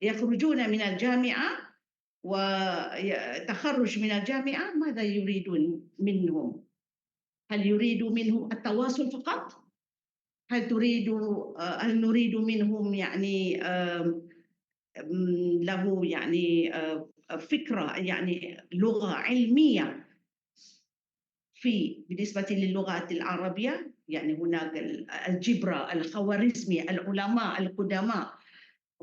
يخرجون من الجامعة وتخرج من الجامعة، ماذا يريدون منهم؟ هل يريدوا منهم التواصل فقط؟ هل نريد منهم يعني له يعني فكرة، يعني لغة علمية بالنسبة للغة العربية؟ يعني هناك الجبرة، الخوارزمي، العلماء القدماء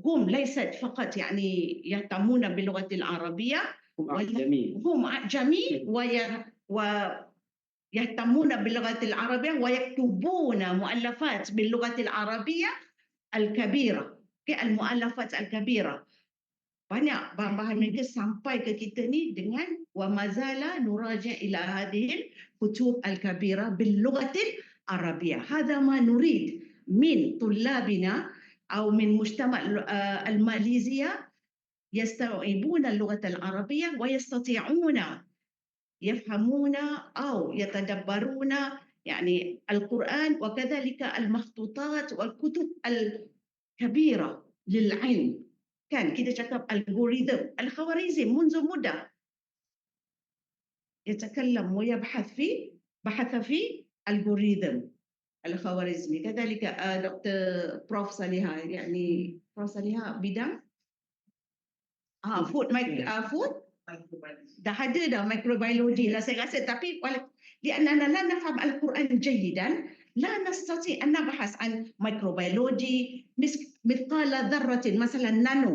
هم ليست فقط يعني يهتمون باللغة العربية، هم أعجمي ويهتمون باللغة العربية ويكتبون مؤلفات باللغة العربية الكبيرة، المؤلفات الكبيرة. Banyak bahan-bahan mereka sampai ke kita ni dengan wa mazala nuraja ila hadhihi kutub al-kabira bil lughatil arabiyah. Hadha ma nurid min tullabina أو من مجتمع الماليزيا يستوعبون اللغة العربية ويستطيعون يفهمون أو يتدبرون يعني القرآن وكذلك المخطوطات والكتب الكبيرة للعلم. Kan kita cakap algoritma, al-Khawarizmi منذ مدة يتكلم ويبحث في الجوريثم الخوارزمي. كذلك دكتور بروف صالحة، يعني بروف صالحة bidang food dah ada dah microbiology lah saya rasa. Tapi لأننا لا نفهم القرآن جيدا لا نستطيع أن نبحث عن ميكروبيولوجي مثقال ذرة، مثلا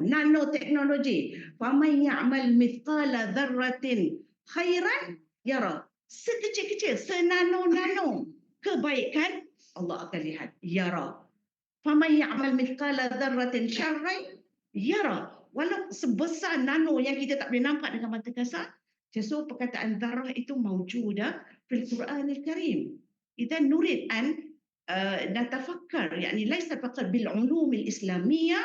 نانو تكنولوجي. فمن يعمل مثقال ذرة خيرا يرى. sekecil-kecil, senano kebaikan Allah akan lihat, yara. فمن يعمل مثقال ذرة شرا يرى. Walau sebesar nano yang kita tak boleh nampak dengan mata kasar. So perkataan dharrah itu mawjudah fil Quran al-Karim. إذا نريد أن نتفكر يعني ليس فقط بالعلوم الإسلامية،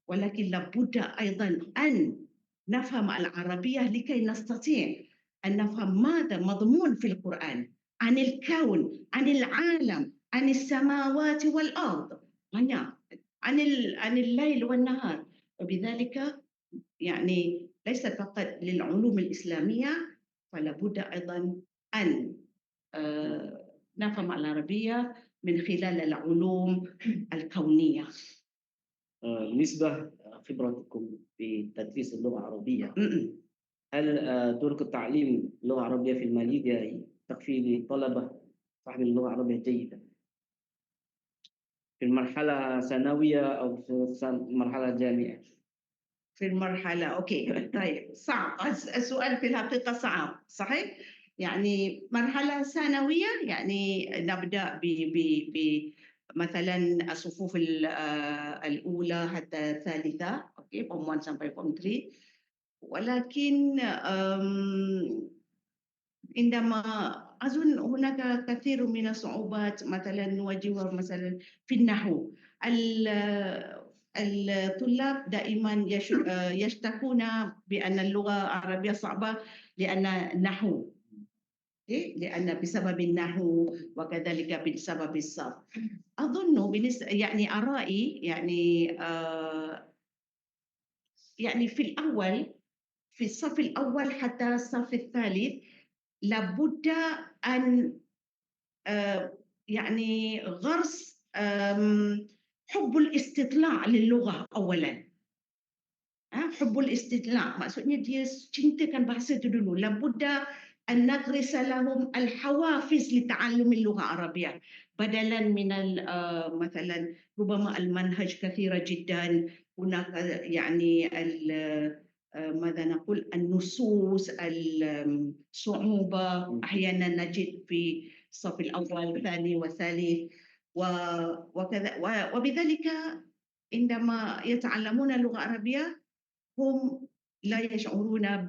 ولكن لابد أيضا أن نفهم العربية لكي نستطيع أن نفهم ماذا مضمون في القرآن عن الكون، عن العالم، عن السماوات والأرض، عن الليل والنهار. وبذلك يعني ليس فقط للعلوم الإسلامية، فلا بد أيضا أن نفهم العربية من خلال العلوم الكونية. بالنسبة خبرتكم في تدريس اللغة العربية، هل طرق تعليم اللغة العربية في ماليزيا تكفي لطلبة فهم اللغة العربية جيدا في المرحلة ثانوية أو في المرحلة جامعية؟ في المرحلة أوكي طيب صعب السؤال في الحقيقة صعب صحيح. يعني مرحلة ثانوية يعني نبدأ ب مثلا الصفوف الأولى حتى الثالثة، أوكي form 1 sampai form 3. ولكن عندما أظن هناك كثير من الصعوبات مثلا نواجهها مثلا في النحو. الطلاب دائما يشتكون بأن اللغة العربية صعبة لأن النحو، لأن بسبب النحو وكذلك بسبب الصرف. أظن يعني آرائي يعني في الأول، في الصف الأول حتى الصف الثالث لابد أن يعني غرس حب الاستطلاع للغة أولا. حب الاستطلاع maksudnya dia cintakan bahasa itu dulu. لابد أن نغرس لهم الحوافز لتعلم اللغة العربية بدلا من مثلا ربما المنهج كثيرة جدا. هناك يعني ماذا نقول النصوص، الصعوبة أحيانا نجد في الصف الأول الثاني والثالث وكذا. وبذلك عندما يتعلمون اللغة العربية هم لا يشعرون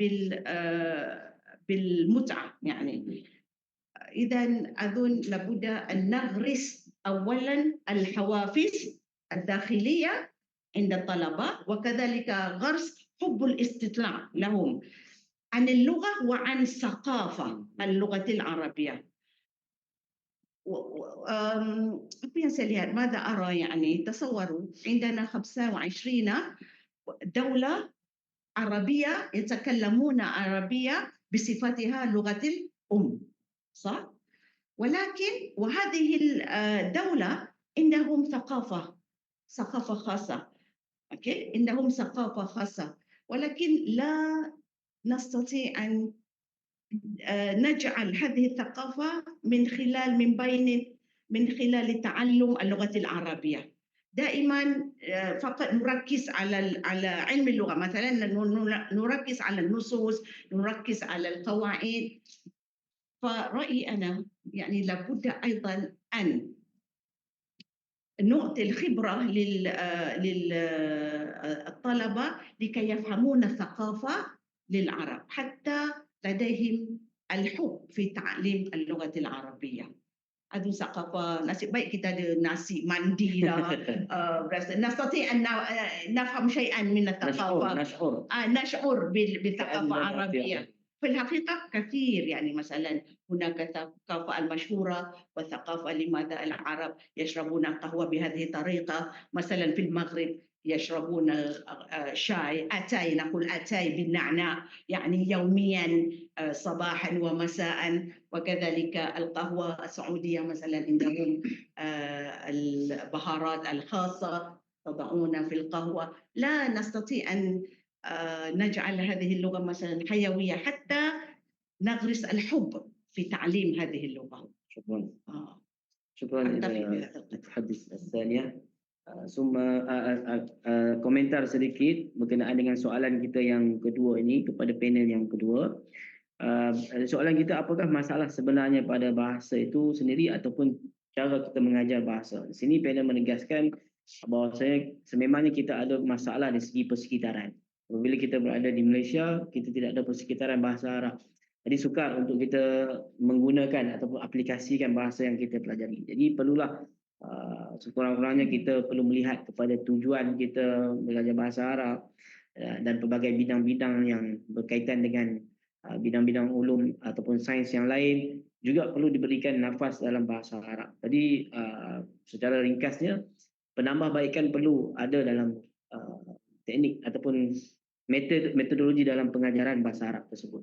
بالمتعة يعني. إذا أظن لابد أن نغرس أولا الحوافز الداخلية عند الطلبة، وكذلك غرس حب الاستطلاع لهم عن اللغة وعن ثقافة اللغة العربية. apa yang saya lihat ماذا أرى يعني تصوروا عندنا 25 دولة عربية يتكلمون عربية بصفتها لغة الأم، صح؟ ولكن وهذه الدولة عندهم ثقافة خاصة، أوكي؟ عندهم ثقافة خاصة، ولكن لا نستطيع أن نجعل هذه الثقافة من خلال تعلم اللغة العربية. دائما فقط نركز على علم اللغة، مثلا نركز على النصوص، نركز على القواعد. فرأيي أنا يعني لابد أيضا أن نعطي الخبرة للطلبة لكي يفهمون الثقافة للعرب، حتى لديهم الحب في تعليم اللغة العربية. Ada ثقافة nasib baik kita ada nasi mandi lah. نستطيع أن نفهم شيئا من الثقافة، نشعر بالثقافة العربية. في الحقيقة كثير، يعني مثلا هناك الثقافة المشهورة والثقافة لماذا العرب يشربون القهوة بهذه الطريقة. مثلا في المغرب يشربون شاي أتاي، نقول أتاي بالنعناع، يعني يوميا صباحا ومساء. وكذلك القهوة السعودية مثلا عندهم البهارات الخاصة تضعون في القهوة. لا نستطيع أن نجعل هذه اللغة مثلا حيوية حتى نغرس الحب في تعليم هذه اللغة. شكرا. شكرا للمتحدث الثانية. ثم komentar sedikit berkenaan dengan soalan kita yang kedua ini kepada panel yang kedua. Soalan kita, apakah masalah sebenarnya pada bahasa itu sendiri ataupun cara kita mengajar bahasa? Di sini panel menegaskan bahawa sememangnya kita ada masalah dari segi persekitaran. Apabila kita berada di Malaysia, kita tidak ada persekitaran bahasa Arab. Jadi sukar untuk kita menggunakan ataupun aplikasikan bahasa yang kita pelajari. Jadi perlulah sekurang-kurangnya kita perlu melihat kepada tujuan kita belajar bahasa Arab dan pelbagai bidang-bidang yang berkaitan dengan bidang-bidang ulum ataupun sains yang lain juga perlu diberikan nafas dalam bahasa Arab. Jadi secara ringkasnya, penambahbaikan perlu ada dalam teknik ataupun metodologi dalam pengajaran bahasa Arab tersebut.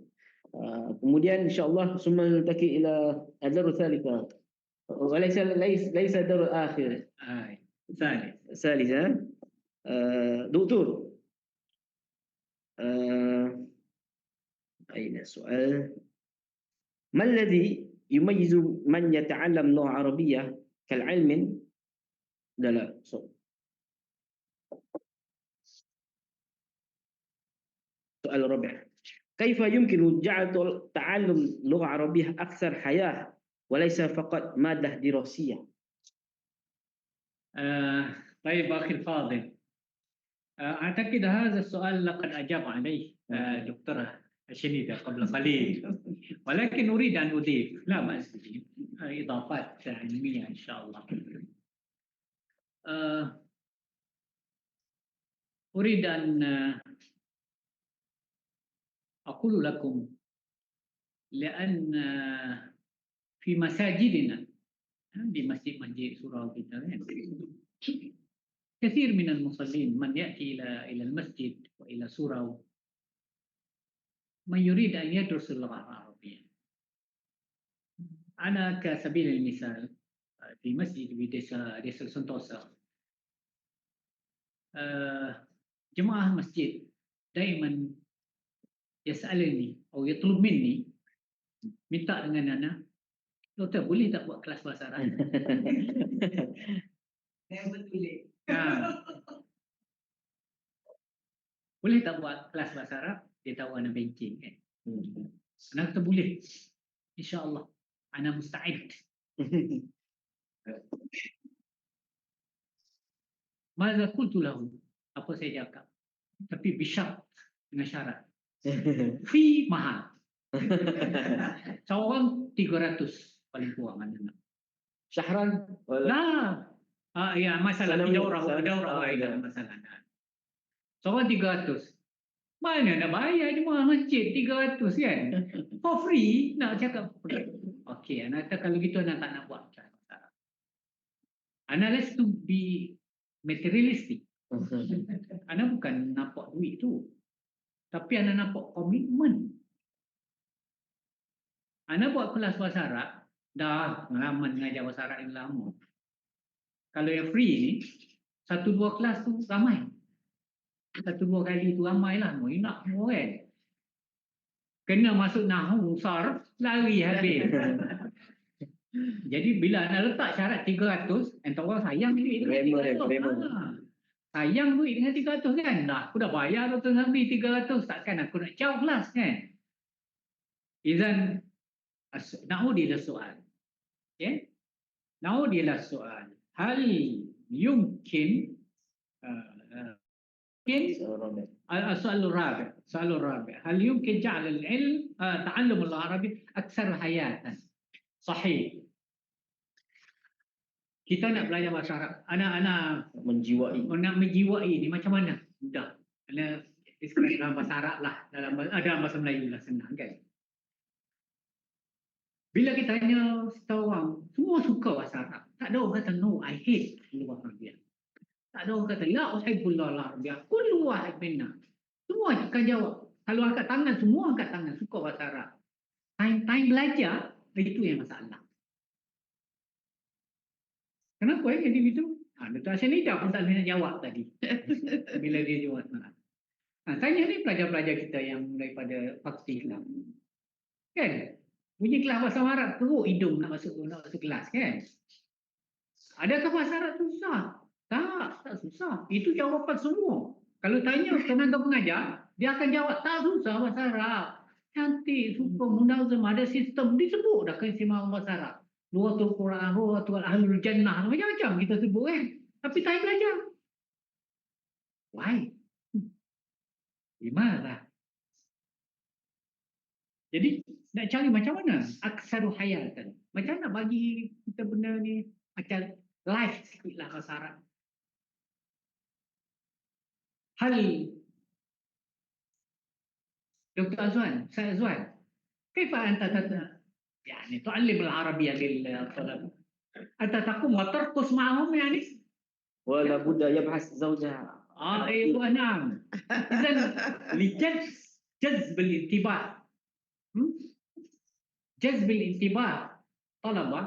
Kemudian insya-Allah summa naltaqi ila ad-darus tsalitsah. ليس الدور الآخر ثالثا. دكتور، أين السؤال؟ ما الذي يميز من يتعلم لغة عربية كالعلم؟ لا السؤال الرابع، كيف يمكن جعل تعلم لغة عربية أكثر حياة وليس فقط مادة دراسية؟ طيب أخي الفاضل، أعتقد هذا السؤال لقد أجاب عليه دكتورة شنيدة قبل قليل، ولكن أريد أن أضيف، لا بأس إضافات علمية إن شاء الله. أريد أن أقول لكم لأن في مساجدنا، di masjid-masjid surau kita kan, كثير من المصلين من يأتي إلى المسجد وإلى surau من يريد أن يدرس اللغة العربية. أنا كسبيل المثال في مسجد في ديسا سنتوسا، جماعة مسجد دائما يسألني أو يطلب مني، minta dengan Nana, Doktor boleh tak buat kelas bahasa Arab? Boleh tak buat kelas bahasa Arab? Dia tahu Ana banking kan. Ana kata boleh. InsyaAllah. Ana musta'id. Maka qultu lahu, apa saya cakap? Tapi bisyarat, dengan syarat. Fee mahal. Seorang 300 paling kurang Ana. Syahran? Lah. Ya, masalah daurah masalah. Seorang 300. Mana nak bayar cuma masjid 300 kan? For free nak cakap. Okey, Ana kata kalau gitu Ana tak nak buat. Ana let's to be materialistic. Anda bukan nampak duit tu, tapi anda nampak komitmen. Anda buat kelas bahasa Arab, dah pengalaman mengajar bahasa Arab yang lama. Kalau yang free ni, 1-2 kelas tu ramai. 1-2 kali tu ramai lah. Mau nak semua kan. Kena masuk nahu, sarf, lari habis. Jadi bila anda letak syarat 300, entah orang sayang duit dengan 300. Sayang duit dengan 300 kan. Dah, aku dah bayar Dr. Nabi 300. Takkan aku nak jauh kelas kan. Izan, na'ud ila soal. Okay? Na'ud ila soal. Hal yumkin السؤال الرابع هل يمكن جعل العلم تعلم اللغة العربية أكثر حياة؟ صحيح. Kita nak belajar bahasa Arab. Anak-anak nak menjiwai ni macam mana? Mudah. Anak describe dalam bahasa Arab lah, dalam bahasa Melayu lah, senang kan. Bila kita tanya setahu orang, semua suka bahasa Arab. Tak ada orang kata no, I hate luar Arabia. Tak ada orang kata la uhibbul Arabia. Kullu wahid minna. Semua akan jawab. Kalau angkat tangan, semua angkat tangan suka bahasa Arab. Time belajar, itu yang masalah. Kenapa jadi begitu? Dr. Hassanida pun tak boleh nak jawab tadi. Bila dia jawab. Tanya ni pelajar-pelajar kita yang daripada fakulti Islam. Kan? Bunyi kelas bahasa Arab teruk hidung nak masuk kelas kan? Adakah bahasa Arab susah? Tak susah. Itu jawapan semua. Kalau tanya tenaga pengajar, dia akan jawab tak susah bahasa Arab. Cantik, super, munazam, ada sistem. Disebut dah keistimewaan bahasa Arab. Luatul Quran, luatul Ahlul Jannah, macam-macam kita sebut kan. Tapi tak belajar. Why? Gimana? Jadi nak cari macam mana aksaru hayatan. Macam nak bagi kita benda ni macam live sikit lah bahasa Arab. Hal Dr. Azwan, saya Azwan, كيف أنت يعني تعلم العربية للطلبة؟ أنت تقوم وترقص معهم يعني؟ ولا بد يبحث زوجها. أيوة نعم. إذن لجذب الانتباه جذب الانتباه طلبة،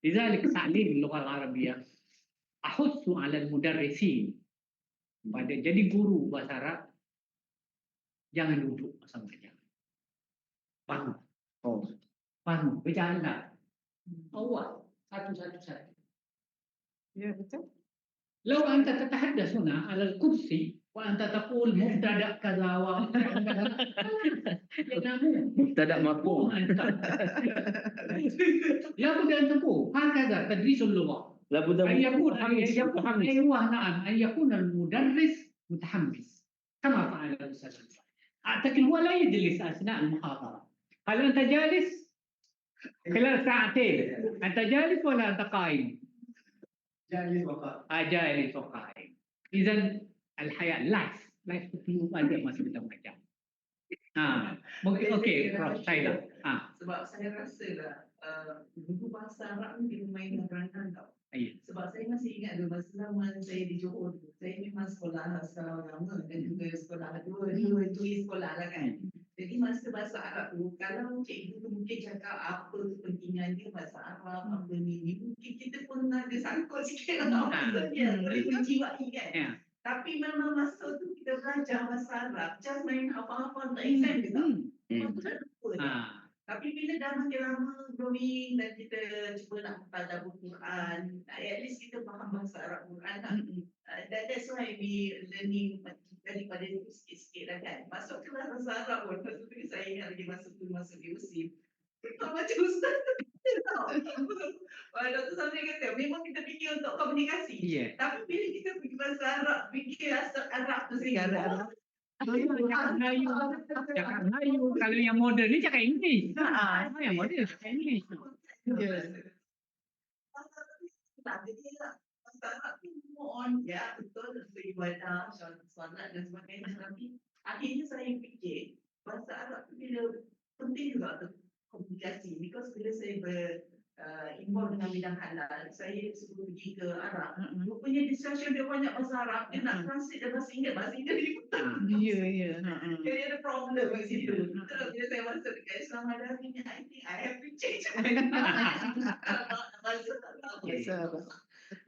لذلك تعليم اللغة العربية أحث على المدرسين pada jadi guru bahasa Arab jangan duduk sama saja. Bangun. Bangun, berjalan. Awal satu-satu. Ya, betul. لو أنت تتحدث هنا على الكرسي وأنت تقول مبتدأ كذا وكذا ينامون. مبتدأ مرفوع. لابد أن تقول هكذا تدريس اللغة. لابد أن يكون أيوة نعم أن يكون المدرس متحمس كما فعل الأستاذ. أعتقد هو لا يجلس أثناء المحاضرة. هل أنت جالس خلال ساعتين؟ أنت جالس ولا أنت قائم؟ جالس وقائم. إذن الحياة لايف itu ada masa kita mengajar. Mungkin okey, Prof. Syailah. Sebab saya rasa lah guru bahasa Arab ni dia main peranan tau. Sebab saya masih ingat dulu masa zaman saya di Johor dulu, saya memang sekolah lama dan juga sekolah dua sekolah lah kan. Jadi masa bahasa Arab tu, kalau cikgu tu mungkin cakap apa kepentingan dia bahasa Arab, apa ni, mungkin kita pun ada sangkut sikit lah maksudnya, menjiwai kan. Tapi memang masa tu kita belajar bahasa Arab, just main hafal-hafal tak exam ke tak? Tapi bila dah makin lama growing dan kita cuba nak hafal Quran, at least kita faham bahasa Arab Quran lah. That's why we learning daripada itu sikit-sikit lah kan. Masuk kelas bahasa Arab pun, masa tu saya ingat lagi masa tu masuk di USIM. Macam ustaz Dr. Samri kata, memang kita fikir untuk komunikasi. Tapi bila kita pergi bahasa Arab, fikir asal Arab tu sehingga. Cakap Melayu. Kalau yang moden ni cakap English. Yang moden cakap English. Jadi bahasa Arab ni more on, ya betul, beribadah, solat dan sebagainya. Tapi akhirnya saya fikir bahasa Arab tu bila penting juga untuk komunikasi. Because bila saya involved dengan bidang halal, saya sebelum pergi ke Arab, rupanya discussion dia banyak bahasa Arab, dia nak translate dari bahasa Inggeris dia hutang. Ya. Jadi ada problem kat situ. Terus bila saya masuk dekat Islam ada ni, I think I have to change my bahasa tak tahu.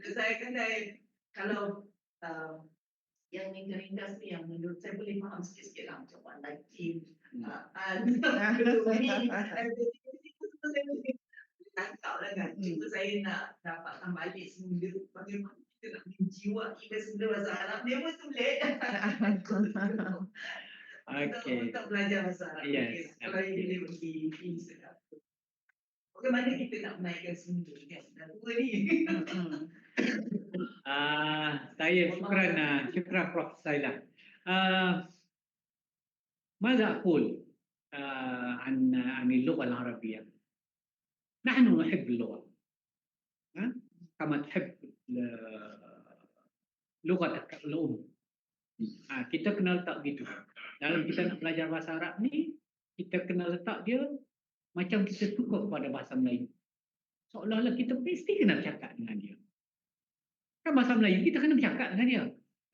Saya kedai kalau yang ringkas ni yang menurut saya boleh faham sikit-sikit lah macam mana Kim, tangkap lah kan. Cuma saya nak dapatkan balik semula bagaimana kita nak menjiwai semula bahasa Arab. Dia pun tulis. Untuk belajar bahasa Arab. Yes. Kalau dia boleh pergi sedap. Bagaimana kita nak menaikkan semula kan? Dah tua ni. Saya syukran Prof. Sailah. ماذا أقول عن اللغة العربية؟ نحن نحب اللغة كما تحب لغتك الأم. Kita kena letak gitu. Dalam kita nak belajar bahasa Arab ni, kita kena letak dia macam kita suka kepada bahasa Melayu. Seolah-olah kita mesti kena bercakap dengan dia. Kan bahasa Melayu kita kena bercakap dengan dia.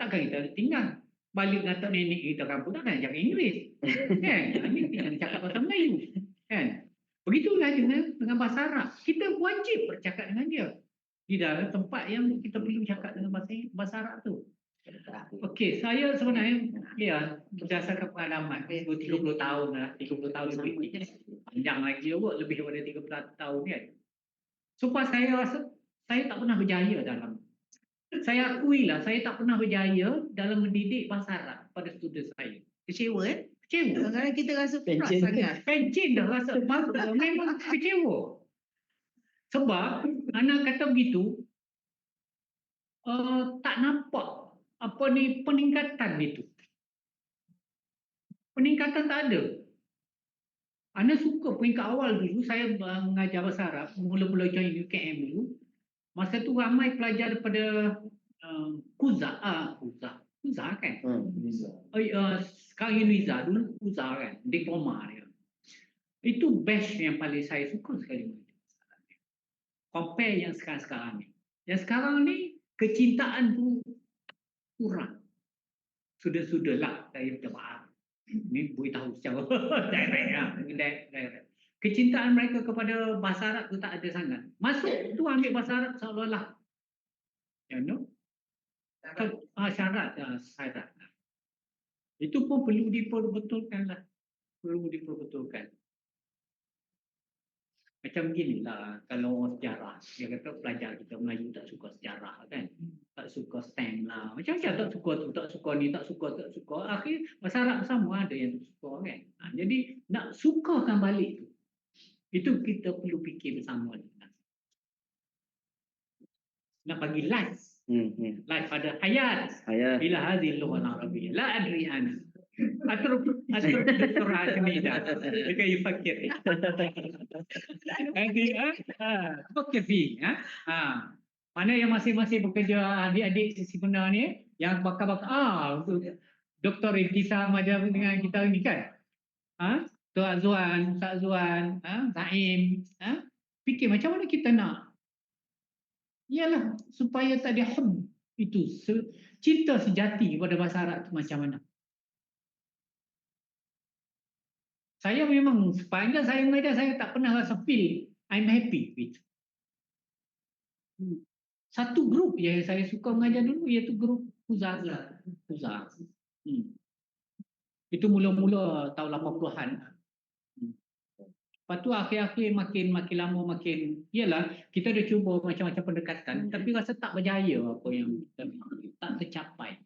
Takkan kita tinggal balik kata nenek kita kampung takkan cakap Inggeris. Kan? Ini kita kena cakap bahasa Melayu. Kan? Begitulah dengan bahasa Arab. Kita wajib bercakap dengan dia. Di dalam tempat yang kita perlu bercakap dengan bahasa Arab tu. Okey, saya sebenarnya berdasarkan pengalaman 30 tahun lah, 30 tahun lebih. Panjang lagi lebih daripada 30 tahun kan. Supaya saya rasa saya tak pernah berjaya dalam. Saya akuilah saya tak pernah berjaya dalam mendidik bahasa Arab pada student saya. Kecewa Kecewa. Kadang-kadang kita rasa keras sangat. Pencin dah rasa memang kecewa. Sebab anak kata begitu tak nampak peningkatan itu. Peningkatan tak ada. Anak suka peringkat awal dulu saya mengajar bahasa Arab, mula-mula join UKM dulu. Masa tu ramai pelajar daripada Kuza kan? Sekarang Uniza, dulu Kuza kan? Diploma dia. Itu batch yang paling saya suka sekali. Compare yang sekarang-sekarang ni. Yang sekarang ni kecintaan tu kurang. Sudah-sudahlah saya minta maaf. Ni boleh tahu secara direct. Kecintaan mereka kepada bahasa Arab tu tak ada sangat. Masuk tu ambil bahasa Arab seolah-olah syarat. Itu pun perlu diperbetulkan lah. Macam beginilah kalau orang sejarah, dia kata pelajar kita Melayu tak suka sejarah kan, tak suka stem lah, macam-macam tak suka tu, tak suka ni, tak suka. Akhir bahasa Arab sama ada yang tak suka kan. Jadi nak sukakan balik tu, itu kita perlu fikir bersama. Nak bagi life pada hayat ila hadhihi al-lugha al-arabiyyah la adri ana أترك الدكتور عاشميدة لكي يفكر فكر فيه. Mana yang masih bekerja adik-adik sebenarnya yang bakal untuk Dr. Ibtisam macam dengan kita ni kan, Tuan Azwan, Ustaz Azwan, Zaim, fikir macam mana kita nak, ialah supaya tadi hub itu cinta sejati kepada bahasa Arab itu macam mana. Saya memang sepanjang saya mengajar, saya tak pernah rasa feel I'm happy with. Satu grup yang saya suka mengajar dulu iaitu grup Kuza. Itu mula-mula tahun 80-an. Lepas tu akhir-akhir makin lama makin, ialah kita dah cuba macam-macam pendekatan tapi rasa tak berjaya apa yang kita tak tercapai.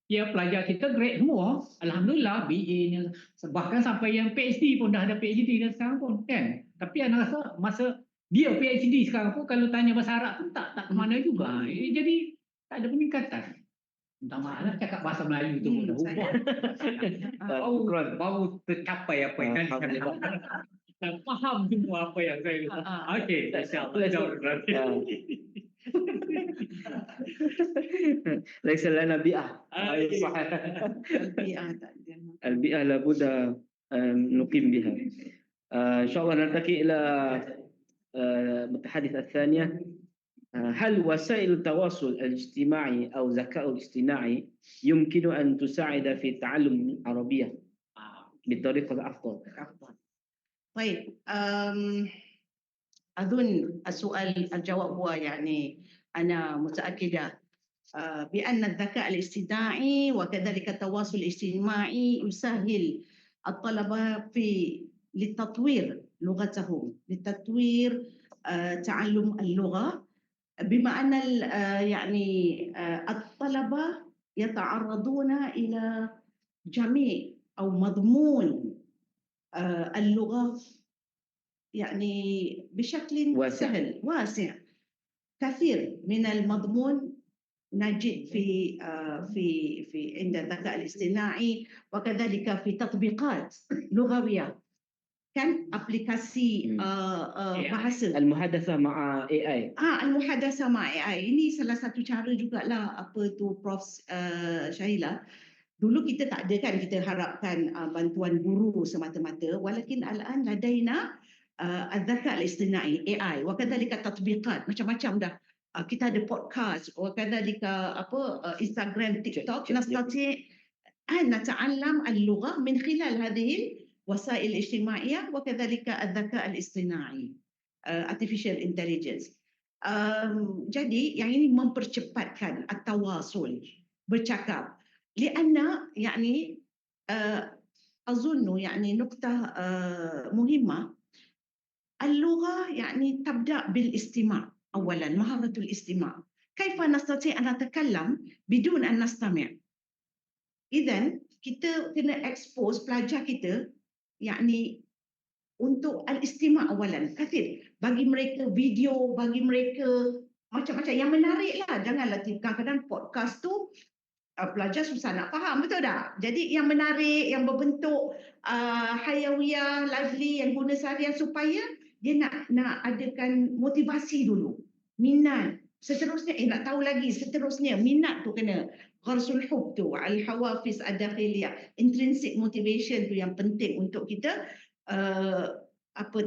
Ya, pelajar kita grade semua, alhamdulillah BA-nya, bahkan sampai yang PhD pun dah ada PhD dan sekarang pun kan. Tapi anak rasa masa dia PhD sekarang pun kalau tanya bahasa Arab pun tak ke mana juga. Jadi tak ada peningkatan. Minta maaf lah cakap bahasa Melayu tu pun dah ubah. Baru tercapai apa yang dan faham semua apa yang saya okey, insya-Allah. ليس لنا بيئة البيئة لابد أن نقيم بها إن شاء الله. نلتقي إلى المتحدثة الثانية هل وسائل التواصل الاجتماعي أو الذكاء الاصطناعي يمكن أن تساعد في تعلم العربية بطريقة أفضل؟ طيب أظن الجواب هو يعني أنا متأكدة بأن الذكاء الاصطناعي وكذلك التواصل الاجتماعي يسهل الطلبة لتطوير لغتهم، لتطوير تعلم اللغة، بما أن الطلبة يتعرضون إلى جميع أو مضمون اللغة يعني بشكل سهل واسع. كثير من المضمون نجد في عند الذكاء الاصطناعي، وكذلك في تطبيقات لغوية، kan aplikasi bahasa. المحادثة مع AI. Al-muhadasah ma AI ini salah satu cara jugalah Prof Syahila. Dulu kita tak ada kan, kita harapkan bantuan guru semata-mata, walakin al-an ladaina الذكاء الاصطناعي AI وكذلك تطبيقات macam-macam dah. Kita ada podcast وكذلك Instagram, TikTok. نستطيع أن نتعلم اللغة من خلال هذه الوسائل الاجتماعية وكذلك الذكاء الاصطناعي artificial intelligence. Jadi yang ini mempercepatkan التواصل bercakap. لأن يعني أظن يعني نقطة مهمة، اللغة يعني تبدأ بالاستماع أولا، مهارة الاستماع. كيف نستطيع أن نتكلم بدون أن نستمع؟ إذن kita kena expose pelajar kita يعني untuk al-istima' awalan. Kathir, bagi mereka video, bagi mereka macam-macam yang menarik lah. Janganlah kadang-kadang podcast tu pelajar susah nak faham, betul tak? Jadi yang menarik, yang berbentuk hayawiyah, lively, yang guna seharian supaya dia nak adakan motivasi dulu. Minat. Seterusnya, nak tahu lagi, seterusnya minat tu kena. Gharsul hub tu, al-hawafiz ad-dakhiliyah, intrinsic motivation tu yang penting untuk kita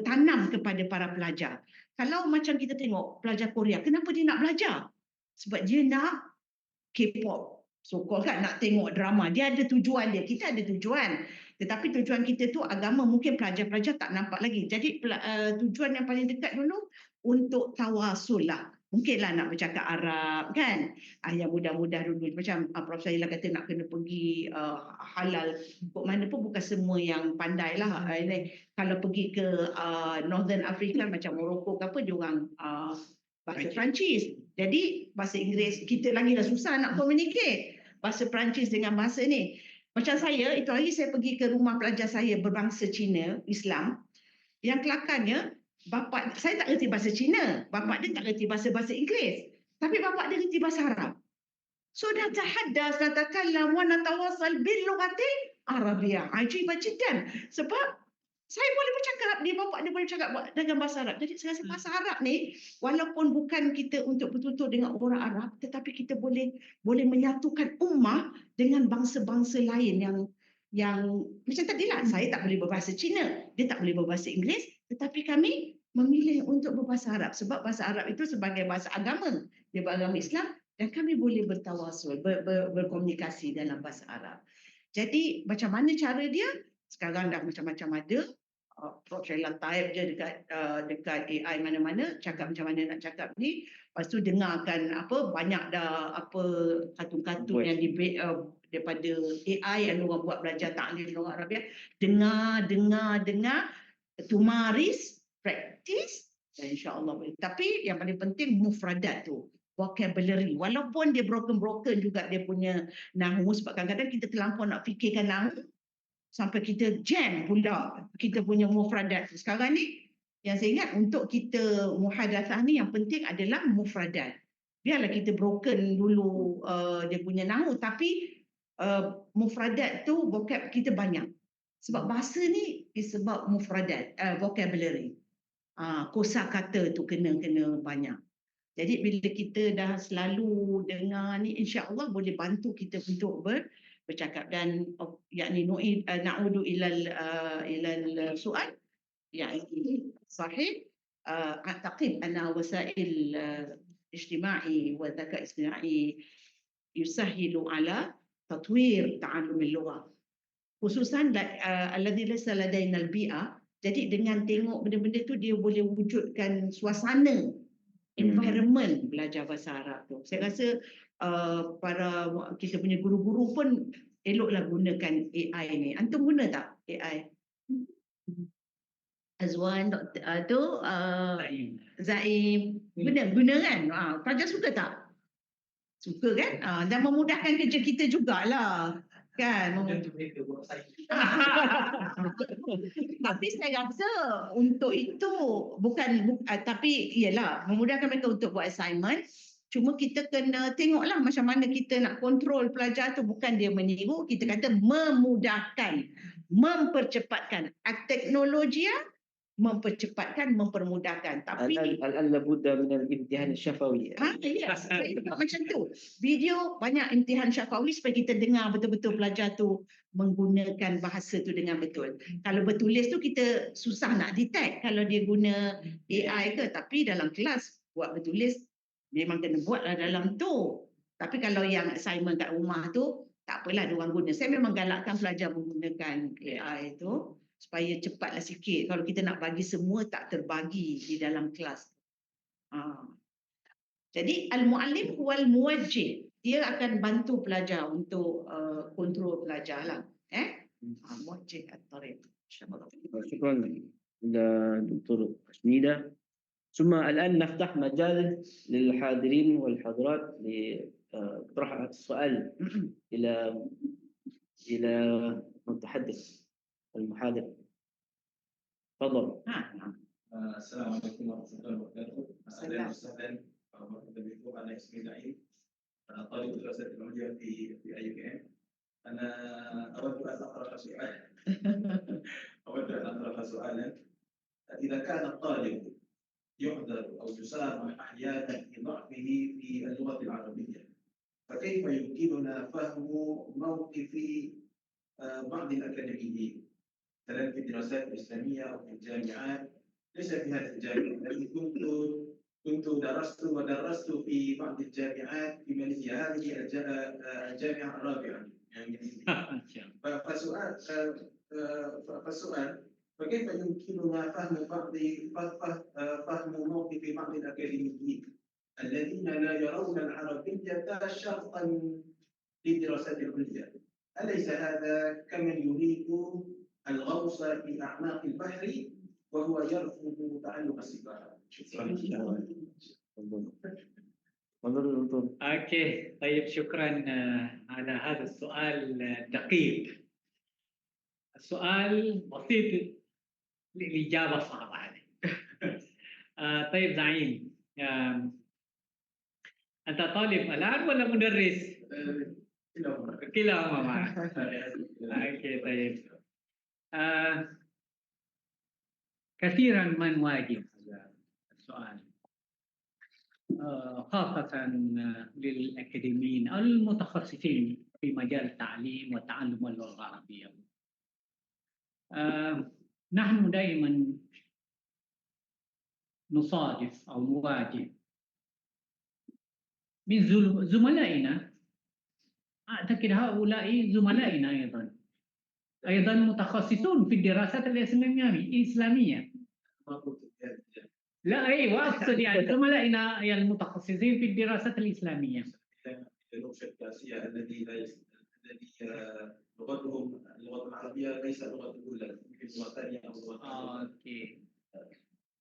tanam kepada para pelajar. Kalau macam kita tengok pelajar Korea, kenapa dia nak belajar? Sebab dia nak K-pop, so-called kan, nak tengok drama. Dia ada tujuan dia, kita ada tujuan. Tetapi tujuan kita tu agama, mungkin pelajar-pelajar tak nampak lagi. Jadi tujuan yang paling dekat dulu untuk tawasul lah. Mungkinlah nak bercakap Arab kan. Yang mudah-mudah dulu. Macam Prof Syahila kata nak kena pergi halal. Mana pun bukan semua yang pandai lah. Kalau pergi ke Northern Africa macam Morocco ke apa, dia orang bahasa Perancis. Jadi bahasa Inggeris kita lagi dah susah nak communicate. Bahasa Perancis dengan bahasa ni. Macam saya, itu hari saya pergi ke rumah pelajar saya berbangsa Cina, Islam. Yang kelakarnya, bapa saya tak reti bahasa Cina, bapa dia tak reti bahasa Inggeris, tapi bapa dia reti bahasa Arab. So natahaddas, natakallam wa natawasal bil lughati Arabiyyah. Ajib jiddan. Sebab saya boleh bercakap, bapa dia boleh cakap dengan bahasa Arab. Jadi saya rasa bahasa Arab ni, walaupun bukan kita untuk betul-betul dengan orang Arab, tetapi kita boleh menyatukan ummah dengan bangsa-bangsa lain yang macam tadilah, saya tak boleh berbahasa Cina, dia tak boleh berbahasa Inggeris, tetapi kami memilih untuk berbahasa Arab sebab bahasa Arab itu sebagai bahasa agama, dia beragama Islam, dan kami boleh bertawasul, berkomunikasi dalam bahasa Arab. Jadi macam mana cara dia? Sekarang dah macam-macam ada. Prof Syahila type je dekat AI mana-mana, cakap macam mana nak cakap ni. Lepas tu dengarkan banyak dah kartun-kartun yang daripada AI yang orang buat belajar ta'lim lugha Arabiah. Dengar, tumaris, practice, dan insya-Allah boleh. Tapi yang paling penting mufradat tu, vocabulary. Walaupun dia broken juga dia punya nahwu, sebab kadang-kadang kita terlampau nak fikirkan nahwu sampai kita jam pula kita punya mufradat. Sekarang ni yang saya ingat untuk kita muhadatsah ni yang penting adalah mufradat. Biarlah kita broken dulu dia punya nahwu, tapi mufradat tu vocab kita banyak. Sebab bahasa ni sebab mufradat, vocabulary. Kosakata tu kena banyak. Jadi bila kita dah selalu dengar ni, insya-Allah boleh bantu kita untuk bercakap. Dan yakni na'udu ilal soal, yakni sahih, أعتقد أن وسائل الاجتماعي والذكاء الاصطناعي يسهل على تطوير تعلم اللغة khususan alladhi laysa ladaina al-bi'ah. Jadi dengan tengok benda-benda tu dia boleh wujudkan suasana environment belajar bahasa Arab tu. Saya rasa para kita punya guru-guru pun eloklah gunakan AI ni. Antum guna tak AI? Azwan tu Zaim guna kan? Pelajar suka tak? Suka kan? Dan memudahkan kerja kita jugalah. Kan? Tapi saya rasa untuk itu tapi ialah memudahkan mereka untuk buat assignment. Cuma kita kena tengoklah macam mana kita nak kontrol pelajar tu, bukan dia meniru, kita kata memudahkan, mempercepatkan. Teknologi mempercepatkan, mempermudahkan. Tapi الآن لابد من الامتحان الشفوي. ya, macam tu. Video banyak imtihan syafawi supaya kita dengar betul-betul pelajar tu menggunakan bahasa tu dengan betul. Kalau bertulis tu kita susah nak detect kalau dia guna AI ke, tapi dalam kelas buat bertulis memang kena buatlah dalam tu. Tapi kalau yang assignment kat rumah tu tak apalah dia orang guna. Saya memang galakkan pelajar menggunakan AI tu supaya cepatlah sikit. Kalau kita nak bagi semua tak terbagi di dalam kelas. Jadi al-muallim wal muwajjih, dia akan bantu pelajar untuk kontrol pelajar lah. Muwajjih at-tariq. شكرا للدكتور حميدة. ثم الآن نفتح مجال للحاضرين والحاضرات لطرح السؤال إلى المتحدث المحاضر. تفضل. السلام عليكم ورحمة الله وبركاته. أهلا وسهلا ومرحبا بكم. أنا اسمي زعيم، طالب الدراسات العليا في IUPM. أنا أود أن أطرح سؤالا. إذا كان الطالب يعذر أو يسامح أحيانا في ضعفه في اللغة العربية، فكيف يمكننا فهم موقف بعض الأكاديميين مثلا في الدراسات الإسلامية أو في الجامعات، ليس في هذه الجامعة، لكن كنت درست في بعض الجامعات في ماليزيا. هذه الجامعة الرابعة يعني. فالسؤال فكيف يمكننا فهم موقف بعض الأكاديميين الذين لا يرون العربية شرطا للدراسات العليا؟ أليس هذا كمن يريد الغوص في أعماق البحر وهو يرفض تعلم السباحة؟ شكرا. اوكي طيب شكرا على هذا السؤال الدقيق. السؤال بسيط، الإجابة صعبة عليه. طيب زعيم، أنت طالب الآن ولا مدرس؟ كلاهما معك. اوكي طيب. كثيرا ما نواجه هذا السؤال، خاصة للأكاديميين أو المتخصصين في مجال التعليم وتعلم اللغة العربية. نحن دائما نصادف أو نواجه من زملائنا، أعتقد هؤلاء زملائنا أيضا متخصصون في الدراسات الإسلامية. لا أيوة، أقصد يعني زملائنا المتخصصين في الدراسات الإسلامية. النقطة الأساسية الذي لغتهم اللغة العربية ليس اللغة الأولى، يمكن لغة ثانية أو لغة ثالثة. أوكي.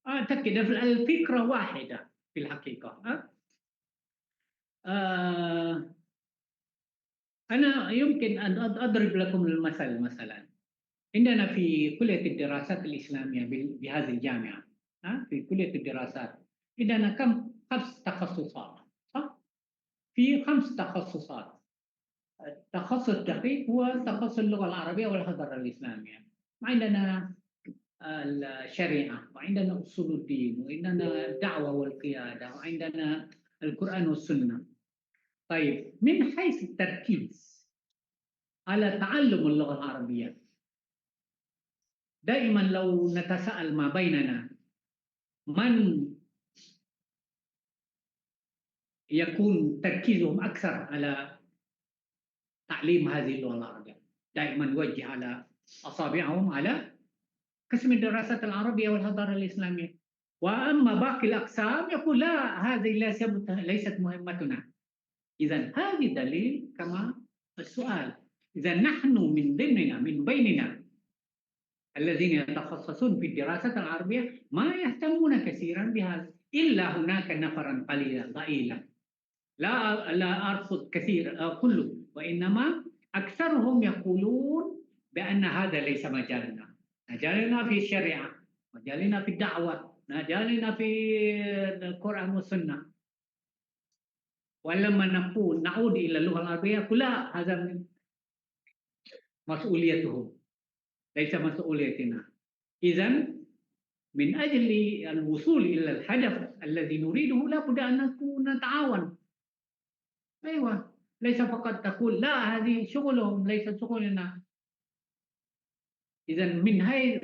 أعتقد الفكرة واحدة في الحقيقة. أنا يمكن أن أضرب لكم المثل. مثلا عندنا في كلية الدراسات الإسلامية بهذه الجامعة، في كلية الدراسات عندنا 5 تخصصات، صح؟ في 5 تخصصات. التخصص الدقيق هو تخصص اللغة العربية والحضارة الإسلامية، وعندنا الشريعة، وعندنا أصول الدين، وعندنا الدعوة والقيادة، وعندنا القرآن والسنة. طيب من حيث التركيز على تعلم اللغة العربية، دائما لو نتساءل ما بيننا من يكون تركيزهم أكثر على تعليم هذه اللغة العربية، دائما يوجه على أصابعهم على قسم الدراسات العربية والحضارة الإسلامية. وأما باقي الأقسام يقول لا، هذه ليست مهمتنا. إذا هذه دليل كما السؤال، إذا نحن من ضمننا من بيننا الذين يتخصصون في الدراسات العربية ما يهتمون كثيرا بهذا، إلا هناك نفرا ضئيلا، لا أرفض كثير كله، وإنما أكثرهم يقولون بأن هذا ليس مجالنا. مجالنا في الشريعة، مجالنا في الدعوة، مجالنا في القرآن والسنة. ولما نقول نعود إلى اللغة العربية يقول لا، هذا من مسؤوليتهم ليس مسؤوليتنا. إذا من أجل الوصول إلى الهدف الذي نريده لابد أن نتعاون. أيوة، ليس فقط تقول لا هذه شغلهم ليس شغلنا. إذا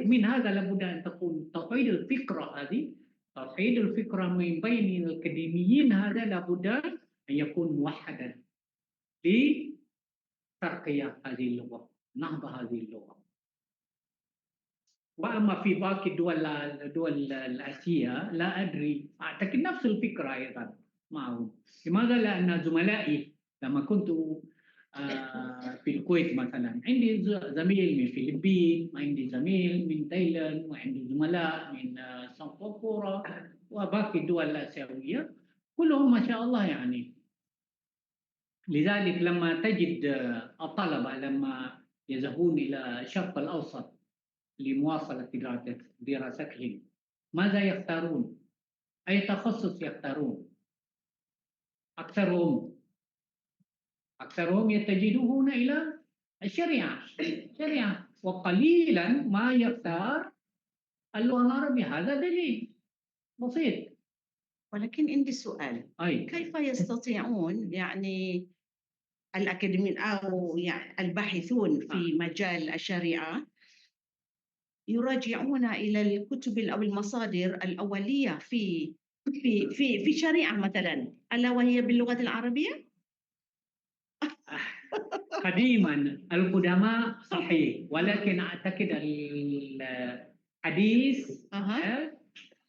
من هذا لابد أن تكون توحيد الفكرة هذه، توحيد الفكرة من بين الأكاديميين، هذا لابد أن يكون موحدا لترقية هذه اللغة، نهض هذه اللغة. وأما في باقي الدول الآسية لا أدري، أعتقد نفس الفكرة أيضا معهم. لماذا؟ لأن زملائي لما كنت في الكويت مثلا عندي زميل من الفلبين، وعندي زميل من تايلاند، وعندي زملاء من سنغافورة وباقي الدول الآسيوية كلهم ما شاء الله يعني. لذلك لما تجد الطلبة لما يذهبون إلى الشرق الأوسط لمواصلة دراستهم ماذا يختارون؟ أي تخصص يختارون؟ أكثرهم يتجهون إلى الشريعة، وقليلا ما يختار اللغة العربية. هذا دليل بسيط. ولكن عندي سؤال، كيف يستطيعون يعني الأكاديميين أو يعني الباحثون في مجال الشريعة يراجعون إلى الكتب أو المصادر الأولية في الشريعة مثلا، ألا وهي باللغة العربية؟ قديما القدماء صحيح، ولكن أعتقد الحديث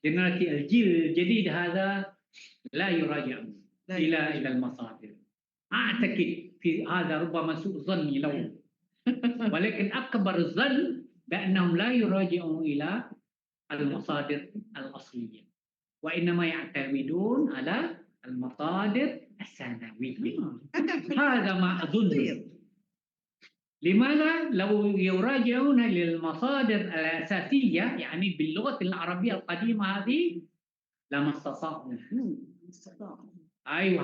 جنراتي الجيل الجديد هذا لا يراجع إلى المصادر. أعتقد في هذا ربما سوء ظني لهم، ولكن أكبر الظن بأنهم لا يراجعون إلى المصادر الأصلية، وإنما يعتمدون على المصادر الثانوية. هذا ما أظن. لماذا؟ لو يراجعون للمصادر الأساسية يعني باللغة العربية القديمة هذه لما استطاعوا. أيوة،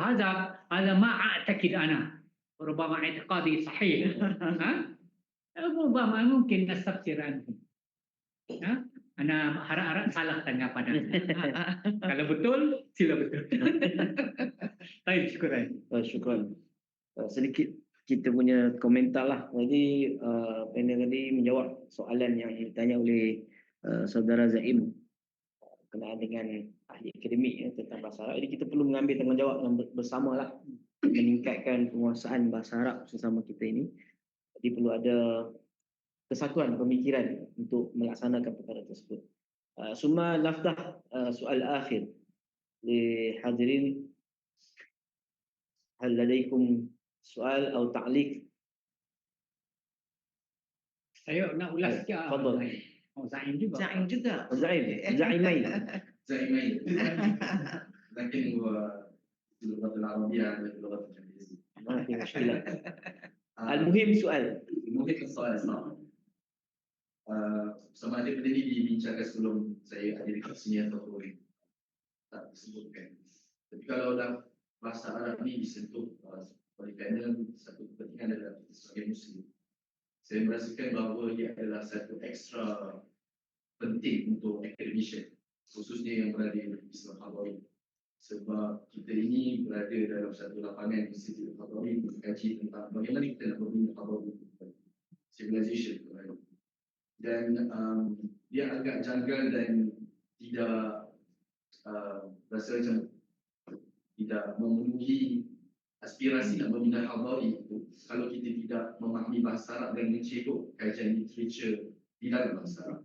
هذا ما أعتقد أنا، ربما اعتقادي صحيح. ربما ممكن نستفسر عنهم. Ana harap-harap salah tanggapan anda. Kalau betul, sila betul. Baik, syukuran. Sedikit kita punya komentar lah. Jadi panel tadi menjawab soalan yang ditanya oleh saudara Zaim berkenaan dengan ahli akademik tentang bahasa Arab. Jadi kita perlu mengambil tanggungjawab bersama lah meningkatkan penguasaan bahasa Arab sesama kita ini. Jadi perlu ada kesatuan pemikiran untuk melaksanakan perkara tersebut. ثم نفتح سؤال آخر لحاضرين. هل لديكم سؤال أو تعليق؟ Saya nak ulas sikit. تفضل. Zaim juga. زعيمين. لكن هو اللغة العربية اللغة الإنجليزية. ما في مشكلة. المهم السؤال صعب. Sama ada benda ni dibincangkan sebelum saya ada dekat sini atau tak disebutkan. Tapi kalau dalam bahasa Arab ni disentuh oleh panel, satu kepentingan adalah kita sebagai Muslim. Saya merasakan bahawa ia adalah satu ekstra penting untuk academician, khususnya yang berada di Islam Hadawi. Sebab kita ini berada dalam satu lapangan Institut Hadawi mengkaji tentang bagaimana kita nak membina Hadawi civilization. Dan dia agak janggal dan tidak rasa macam tidak memenuhi aspirasi nak membina Hadari itu kalau kita tidak memahami bahasa Arab dan mencedok kajian literature di dalam bahasa Arab.